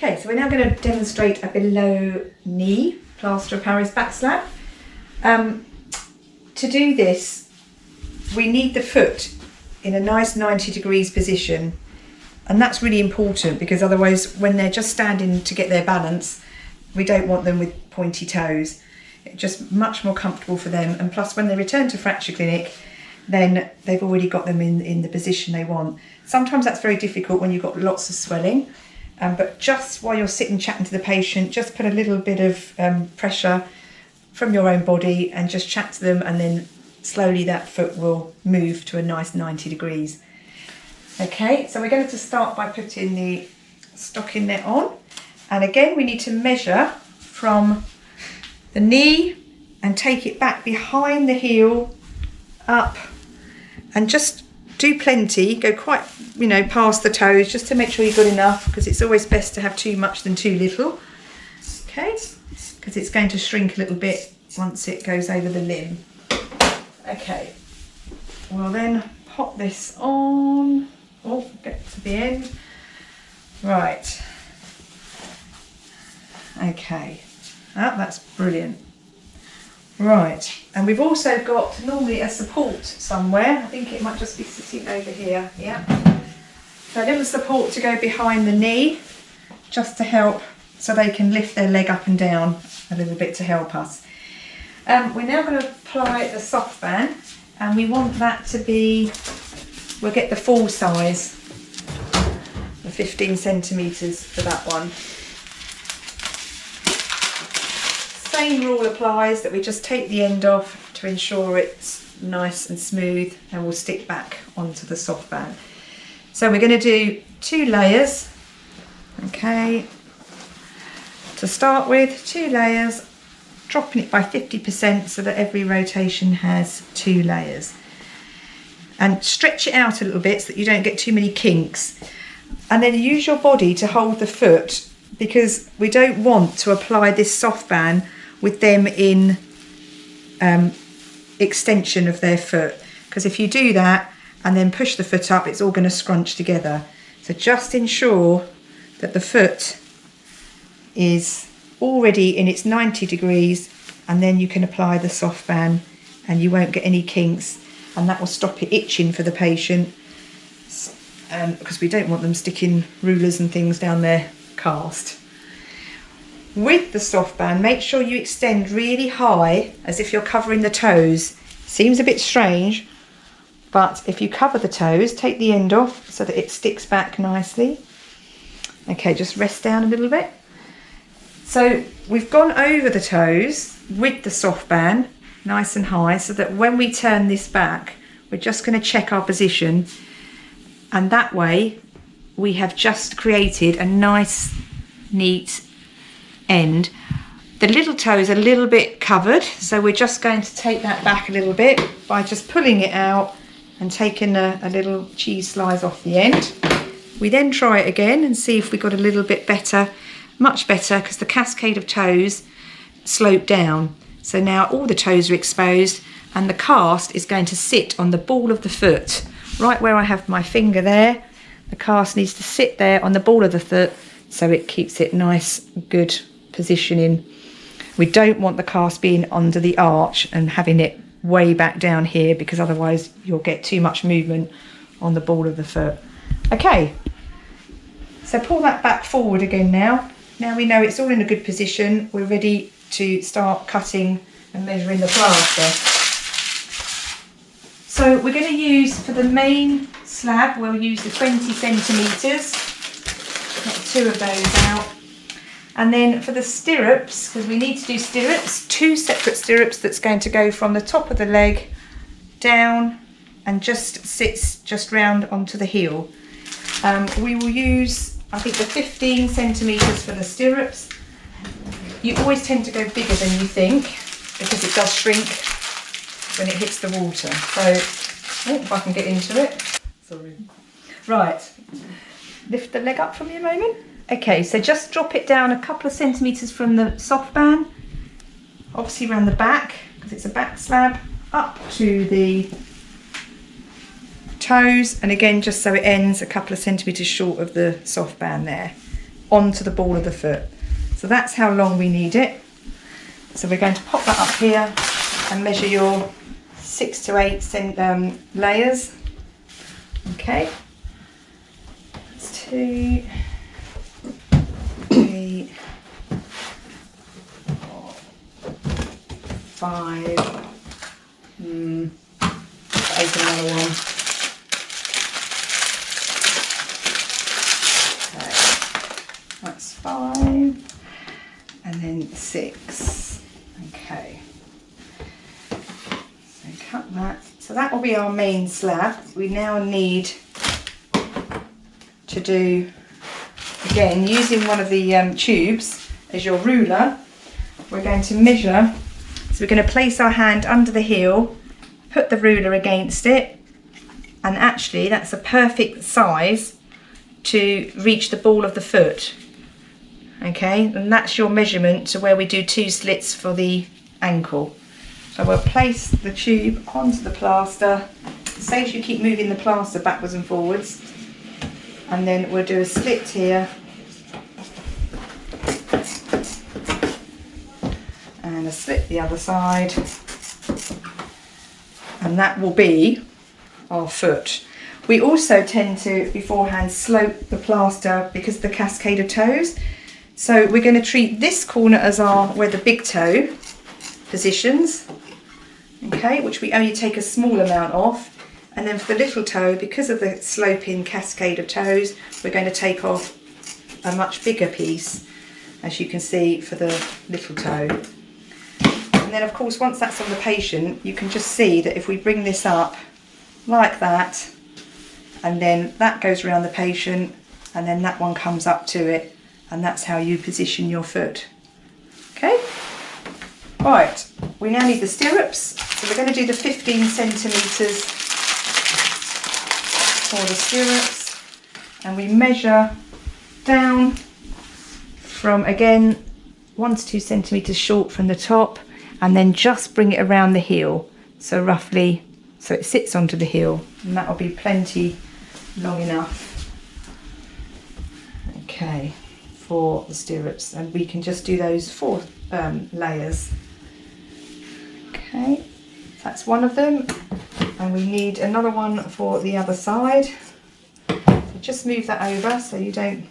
Okay, so we're now going to demonstrate a below knee plaster of Paris backslab. To do this, we need the foot in a nice 90 degrees position, and that's really important because otherwise when they're just standing to get their balance, we don't want them with pointy toes. It's just much more comfortable for them, and plus when they return to fracture clinic, then they've already got them in the position they want. Sometimes that's very difficult when you've got lots of swelling, but just while you're sitting chatting to the patient, just put a little bit of pressure from your own body and just chat to them, and then slowly that foot will move to a nice 90 degrees. Okay, so we're going to start by putting the stocking net on, and again we need to measure from the knee and take it back behind the heel up, and just do plenty, go quite past the toes just to make sure you've got enough, because it's always best to have too much than too little. Okay, because it's going to shrink a little bit once it goes over the limb. Okay, we'll then pop this on. Oh, get to the end. Right. Okay, that's brilliant. Right, and we've also got normally a support somewhere. I think it might just be sitting over here. Yeah. So a little support to go behind the knee, just to help, so they can lift their leg up and down a little bit to help us. We're now going to apply the soft band, and we want that to be, we'll get the full size, the 15 centimetres for that one. Same rule applies, that we just take the end off to ensure it's nice and smooth, and we'll stick back onto the soft band. So we're going to do 2 layers. Okay, to start with, 2 layers, dropping it by 50% so that every rotation has 2 layers, and stretch it out a little bit so that you don't get too many kinks, and then use your body to hold the foot, because we don't want to apply this soft band with them in extension of their foot, because if you do that and then push the foot up, it's all going to scrunch together. So just ensure that the foot is already in its 90 degrees, and then you can apply the soft band and you won't get any kinks, and that will stop it itching for the patient, because we don't want them sticking rulers and things down their cast. With the soft band, make sure you extend really high as if you're covering the toes. Seems a bit strange, but if you cover the toes, take the end off so that it sticks back nicely. Okay, just rest down a little bit. So we've gone over the toes with the soft band nice and high, so that when we turn this back, we're just going to check our position, and that way we have just created a nice neat end. The little toe is a little bit covered, so we're just going to take that back a little bit by just pulling it out and taking a little cheese slice off the end. We then try it again and see if we got a little bit better, much better, because the cascade of toes slope down. So now all the toes are exposed, and the cast is going to sit on the ball of the foot, right where I have my finger there. The cast needs to sit there on the ball of the foot so it keeps it nice, good positioning. We don't want the cast being under the arch and having it way back down here, because otherwise you'll get too much movement on the ball of the foot. Okay, so pull that back forward again now. Now we know it's all in a good position. We're ready to start cutting and measuring the plaster. So we're going to use, for the main slab, we'll use the 20 centimetres. Get 2 of those out. And then for the stirrups, because we need to do stirrups, 2 separate stirrups that's going to go from the top of the leg down and just sits just round onto the heel. We will use, I think, the 15 centimetres for the stirrups. You always tend to go bigger than you think, because it does shrink when it hits the water. So, if I can get into it. Sorry. Right, lift the leg up for me a moment. Okay, so just drop it down a couple of centimetres from the soft band, obviously around the back, because it's a back slab, up to the toes, and again just so it ends a couple of centimetres short of the soft band there. onto the ball of the foot. So that's how long we need it. So we're going to pop that up here and measure your 6 to 8 layers. Okay. That's 2, 3, 4, 5. Open another one. Okay. That's 5. And then 6. Okay. So cut that. So that will be our main slab. We now need to do, again, using one of the tubes as your ruler, we're going to measure. So we're going to place our hand under the heel, put the ruler against it, and actually that's a perfect size to reach the ball of the foot. Okay, and that's your measurement to where we do 2 slits for the ankle. So we'll place the tube onto the plaster. Say as you keep moving the plaster backwards and forwards, and then we'll do a slit here and a slit the other side, and that will be our foot. We also tend to beforehand slope the plaster because of the cascade of toes. So we're going to treat this corner as where the big toe positions, okay, which we only take a small amount off, and then for the little toe, because of the sloping cascade of toes, we're going to take off a much bigger piece, as you can see, for the little toe. And then of course, once that's on the patient, you can just see that if we bring this up like that, and then that goes around the patient, and then that one comes up to it, and that's how you position your foot. Okay, right, we now need the stirrups. So we're going to do the 15 centimetres for the stirrups, and we measure down from, again, 1 to 2 centimetres short from the top, and then just bring it around the heel, so roughly, so it sits onto the heel, and that'll be plenty long enough. Okay, for the stirrups, and we can just do those 4 layers. Okay, that's one of them, and we need another one for the other side. So just move that over so you don't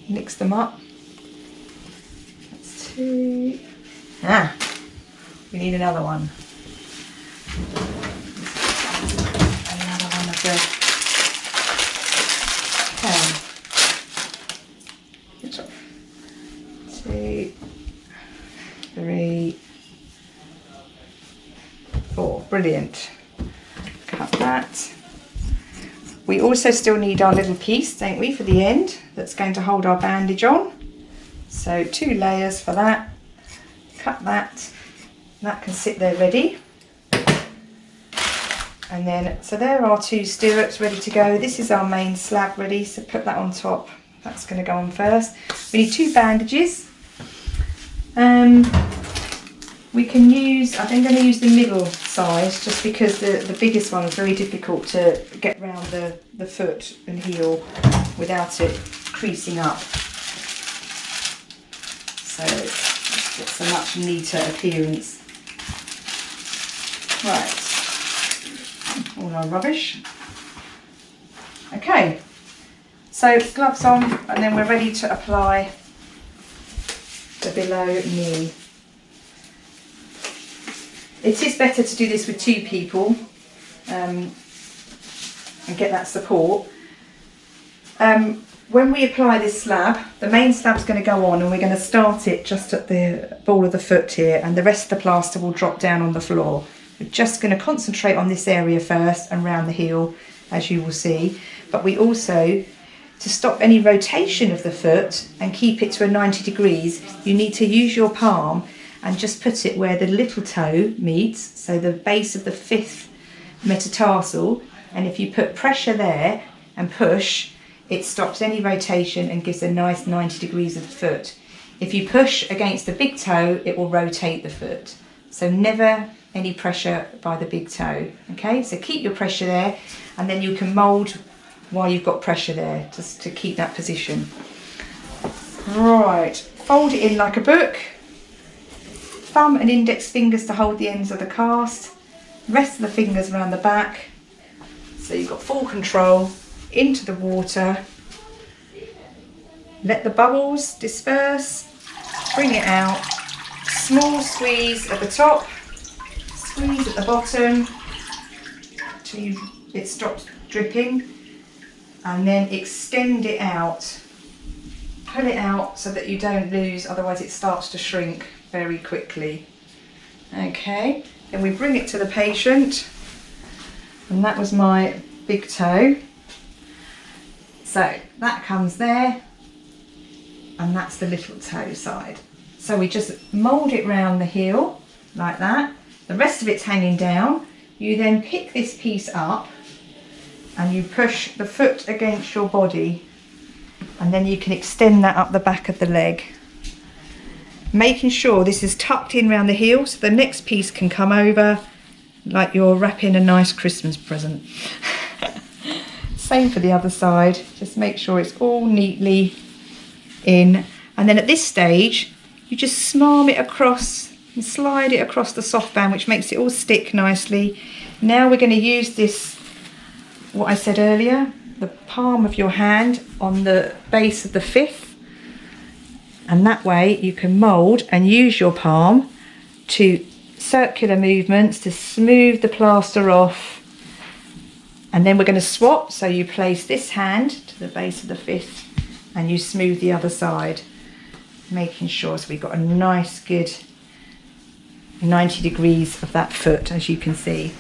mix them up. That's 2. We need another one. Another one of the 2, 3, 4. Brilliant. Cut that. We also still need our little piece, don't we, for the end that's going to hold our bandage on. So 2 layers for that. Cut that. That can sit there ready. And then, so there are 2 stirrups ready to go. This is our main slab ready, so put that on top. That's going to go on first. We need 2 bandages. We can use, I think I'm going to use the middle size, just because the biggest one is very difficult to get round the foot and heel without it creasing up. So it's a much neater appearance. Right. All our rubbish. Okay, so gloves on, and then we're ready to apply the below knee. It is better to do this with 2 people and get that support. When we apply this slab, the main slab's going to go on, and we're going to start it just at the ball of the foot here, and the rest of the plaster will drop down on the floor. We're just going to concentrate on this area first and round the heel, as you will see. But we also, to stop any rotation of the foot and keep it to a 90 degrees, you need to use your palm and just put it where the little toe meets, so the base of the 5th metatarsal. And if you put pressure there and push, it stops any rotation and gives a nice 90 degrees of the foot. If you push against the big toe, it will rotate the foot. So never any pressure by the big toe. Okay, so keep your pressure there, and then you can mould while you've got pressure there, just to keep that position. Right, fold it in like a book. Thumb and index fingers to hold the ends of the cast. Rest of the fingers around the back. So you've got full control. Into the water. Let the bubbles disperse. Bring it out. Small squeeze at the top. Squeeze at the bottom till it stops dripping. And then extend it out. Pull it out so that you don't lose, otherwise it starts to shrink very quickly. Okay, then we bring it to the patient, and that was my big toe. So that comes there, and that's the little toe side. So we just mould it round the heel like that. The rest of it's hanging down. You then pick this piece up and you push the foot against your body, and then you can extend that up the back of the leg. Making sure this is tucked in around the heel so the next piece can come over like you're wrapping a nice Christmas present. Same for the other side, just make sure it's all neatly in, and then at this stage you just smarm it across and slide it across the soft band, which makes it all stick nicely. Now we're going to use this, what I said earlier, the palm of your hand on the base of the fifth, and that way you can mould and use your palm to circular movements to smooth the plaster off. And then we're going to swap, so you place this hand to the base of the fifth and you smooth the other side, making sure so we've got a nice good 90 degrees of that foot, as you can see.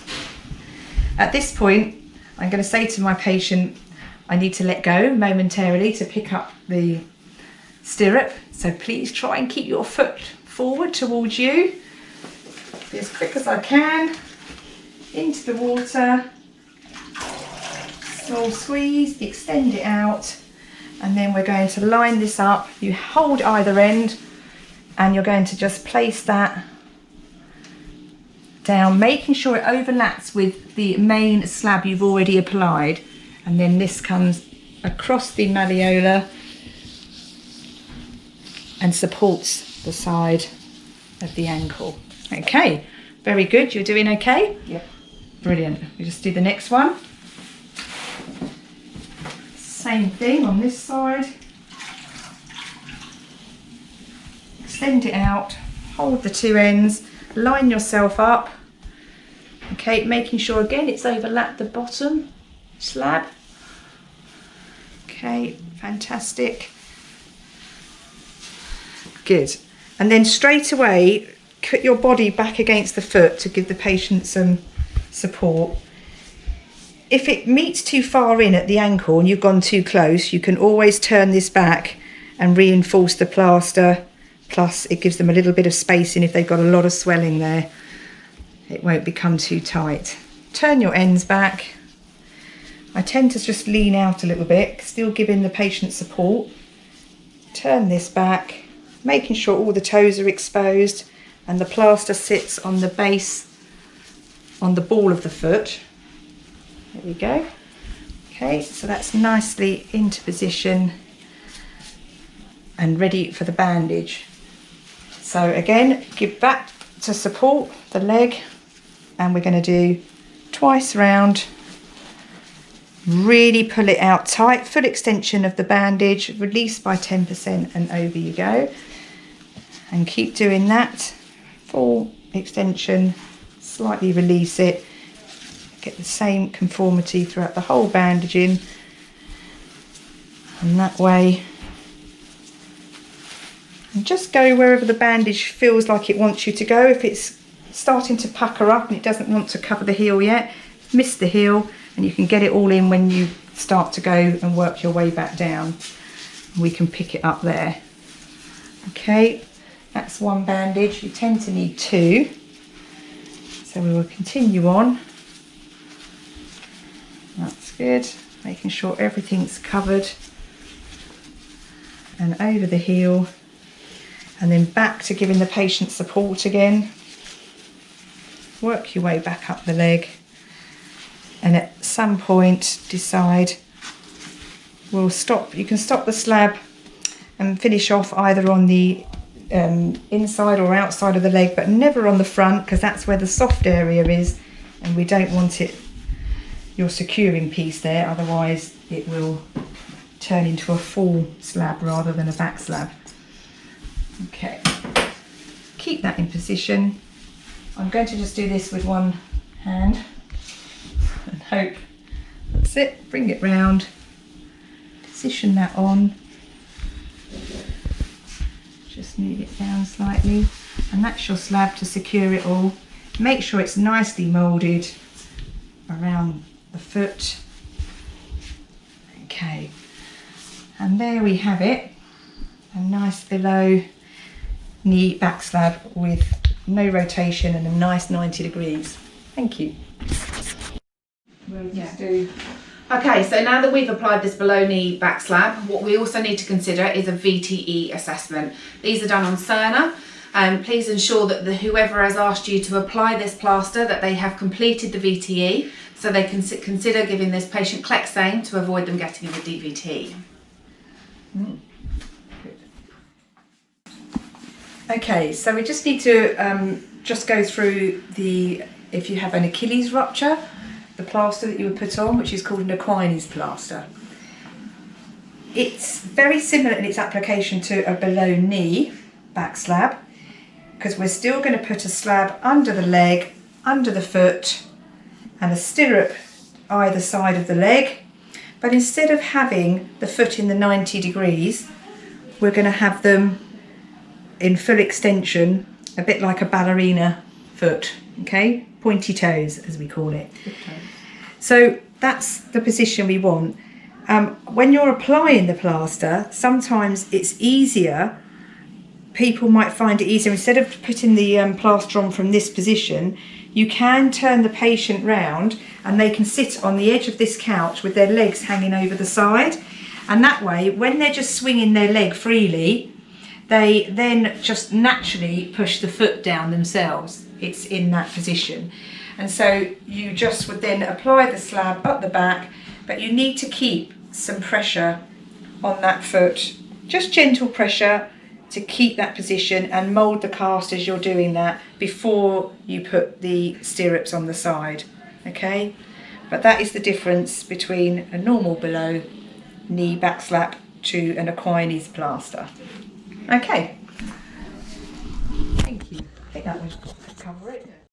At this point I'm going to say to my patient I need to let go momentarily to pick up the stirrup, so please try and keep your foot forward towards you. Be as quick as I can. Into the water, small squeeze, extend it out, and then we're going to line this up. You hold either end and you're going to just place that down, making sure it overlaps with the main slab you've already applied, and then this comes across the malleola and supports the side of the ankle. Okay, very good. You're doing okay? Yep. Brilliant. We just do the next one. Same thing on this side. Extend it out, hold the two ends, line yourself up. Okay, making sure again it's overlapped the bottom slab. Okay, fantastic. Good. And then straight away put your body back against the foot to give the patient some support. If it meets too far in at the ankle and you've gone too close, you can always turn this back and reinforce the plaster, plus it gives them a little bit of spacing if they've got a lot of swelling there. It won't become too tight. Turn your ends back. I tend to just lean out a little bit, still giving the patient support. Turn this back, making sure all the toes are exposed and the plaster sits on the base, on the ball of the foot. There we go. Okay, so that's nicely into position and ready for the bandage. So again, give that to support the leg, and we're going to do twice round. Really pull it out tight, full extension of the bandage, release by 10% and over you go. And keep doing that, full extension, slightly release it, get the same conformity throughout the whole bandaging, and that way. And just go wherever the bandage feels like it wants you to go. If it's starting to pucker up and it doesn't want to cover the heel yet, miss the heel, and you can get it all in when you start to go and work your way back down. We can pick it up there. Okay, that's one bandage. You tend to need two. So we will continue on. That's good. Making sure everything's covered. And over the heel. And then back to giving the patient support again. Work your way back up the leg. And at some point decide will stop. You can stop the slab and finish off either on the inside or outside of the leg, but never on the front, because that's where the soft area is, and we don't want it, your securing piece there, otherwise it will turn into a full slab rather than a back slab. Okay, keep that in position. I'm going to just do this with one hand and hope that's it. Bring it round, position that on, just move it down slightly, and that's your slab to secure it all. Make sure it's nicely moulded around the foot. Okay, and there we have it, a nice below knee back slab with no rotation and a nice 90 degrees. Thank you. We'll just do. Okay, so now that we've applied this below knee back slab, what we also need to consider is a VTE assessment. These are done on Cerner. Please ensure that whoever has asked you to apply this plaster, that they have completed the VTE, so they can consider giving this patient Clexane to avoid them getting a DVT. Okay, so we just need to just go through if you have an Achilles rupture, the plaster that you would put on, which is called an Aquinas Plaster. It's very similar in its application to a below knee back slab, because we're still going to put a slab under the leg, under the foot, and a stirrup either side of the leg. But instead of having the foot in the 90 degrees, we're going to have them in full extension, a bit like a ballerina foot, okay? Pointy toes, as we call it. So that's the position we want. When you're applying the plaster, sometimes it's easier. People might find it easier, instead of putting the plaster on from this position, you can turn the patient round and they can sit on the edge of this couch with their legs hanging over the side. And that way, when they're just swinging their leg freely, they then just naturally push the foot down themselves. It's in that position. And so you just would then apply the slab up the back, but you need to keep some pressure on that foot, just gentle pressure to keep that position, and mould the cast as you're doing that before you put the stirrups on the side, okay? But that is the difference between a normal below knee back slap to an Aquinas plaster. Okay, thank you. I think that would cover it.